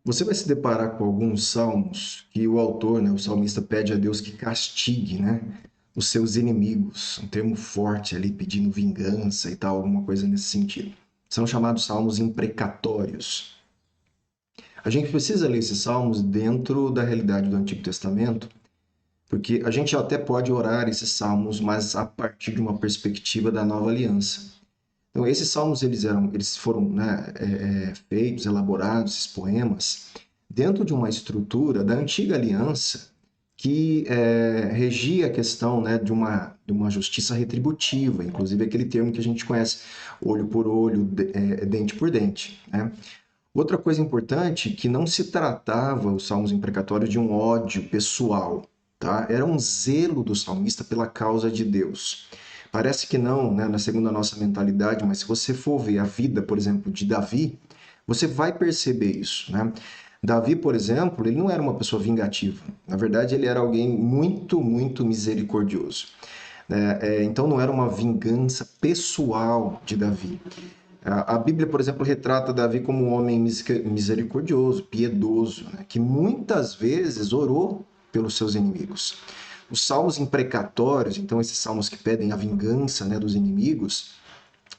Você vai se deparar com alguns salmos que o autor, né, o salmista pede a Deus que castigue, né, os seus inimigos, um termo forte ali, pedindo vingança e tal, alguma coisa nesse sentido. São chamados salmos imprecatórios. A gente precisa ler esses salmos dentro da realidade do Antigo Testamento, porque a gente até pode orar esses salmos, mas a partir de uma perspectiva da nova aliança. Então, esses salmos eles foram, né, feitos, elaborados, esses poemas, dentro de uma estrutura da antiga aliança que regia a questão, né, de uma justiça retributiva, inclusive aquele termo que a gente conhece, olho por olho, dente por dente, né? Outra coisa importante, que não se tratava os salmos imprecatórios de um ódio pessoal, tá? Era um zelo do salmista pela causa de Deus. Parece que não, né, segundo a nossa mentalidade, mas se você for ver a vida, por exemplo, de Davi, você vai perceber isso, né? Davi, por exemplo, ele não era uma pessoa vingativa. Na verdade, ele era alguém muito, muito misericordioso, né? Então não era uma vingança pessoal de Davi. A Bíblia, por exemplo, retrata Davi como um homem misericordioso, piedoso, né, que muitas vezes orou pelos seus inimigos. Os salmos imprecatórios, então esses salmos que pedem a vingança, né, dos inimigos,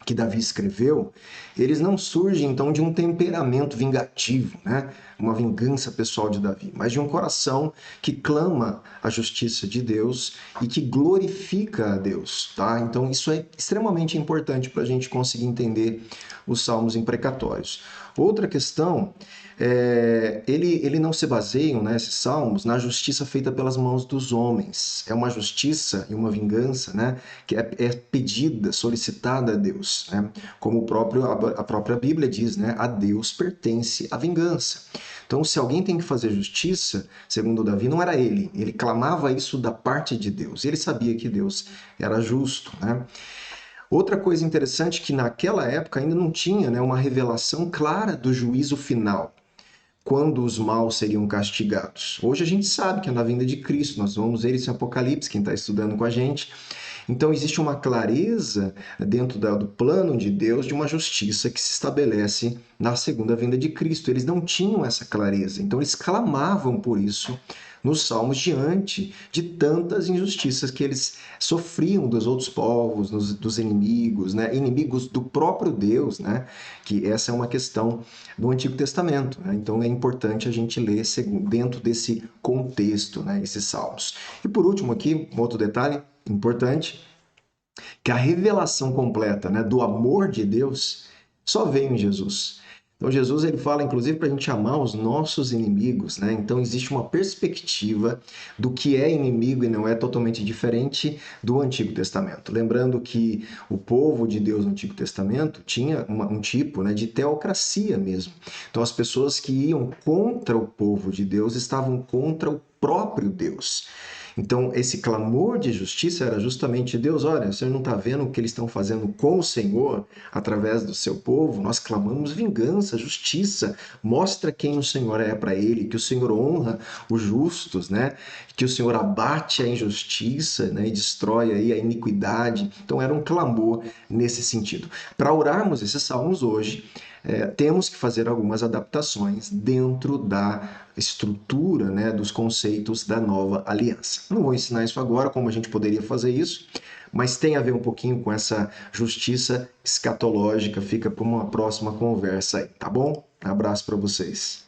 que Davi escreveu, eles não surgem então de um temperamento vingativo, né? Uma vingança pessoal de Davi, mas de um coração que clama a justiça de Deus e que glorifica a Deus, tá? Então isso é extremamente importante para a gente conseguir entender os salmos imprecatórios. Outra questão ele não se baseiam, né, esses salmos, na justiça feita pelas mãos dos homens. É uma justiça e uma vingança, né, que é pedida, solicitada a Deus, né? Como a própria Bíblia diz, né, a Deus pertence a vingança. Então, se alguém tem que fazer justiça, segundo Davi, não era ele. Ele clamava isso da parte de Deus. Ele sabia que Deus era justo, né? Outra coisa interessante é que naquela época ainda não tinha, né, uma revelação clara do juízo final, quando os maus seriam castigados. Hoje a gente sabe que é na vinda de Cristo, nós vamos ver isso em Apocalipse, quem está estudando com a gente. Então existe uma clareza dentro do plano de Deus de uma justiça que se estabelece na segunda vinda de Cristo. Eles não tinham essa clareza, então eles clamavam por isso nos Salmos diante de tantas injustiças que eles sofriam dos outros povos, dos inimigos, né? Inimigos do próprio Deus, né? Que essa é uma questão do Antigo Testamento, né? Então é importante a gente ler dentro desse contexto, né? Esses salmos. E por último aqui, um outro detalhe importante, que a revelação completa, né, do amor de Deus só veio em Jesus. Então Jesus ele fala inclusive para a gente amar os nossos inimigos, né? Então existe uma perspectiva do que é inimigo e não é totalmente diferente do Antigo Testamento. Lembrando que o povo de Deus no Antigo Testamento tinha um tipo, né, de teocracia mesmo. Então as pessoas que iam contra o povo de Deus estavam contra o próprio Deus. Então, esse clamor de justiça era justamente Deus, olha, você não está vendo o que eles estão fazendo com o Senhor através do seu povo? Nós clamamos vingança, justiça, mostra quem o Senhor é para ele, que o Senhor honra os justos, né? Que o Senhor abate a injustiça, né? E destrói aí a iniquidade. Então, era um clamor nesse sentido. Para orarmos esses salmos hoje, temos que fazer algumas adaptações dentro da estrutura, né, dos conceitos da nova aliança. Não vou ensinar isso agora, como a gente poderia fazer isso, mas tem a ver um pouquinho com essa justiça escatológica, fica para uma próxima conversa aí, tá bom? Um abraço para vocês.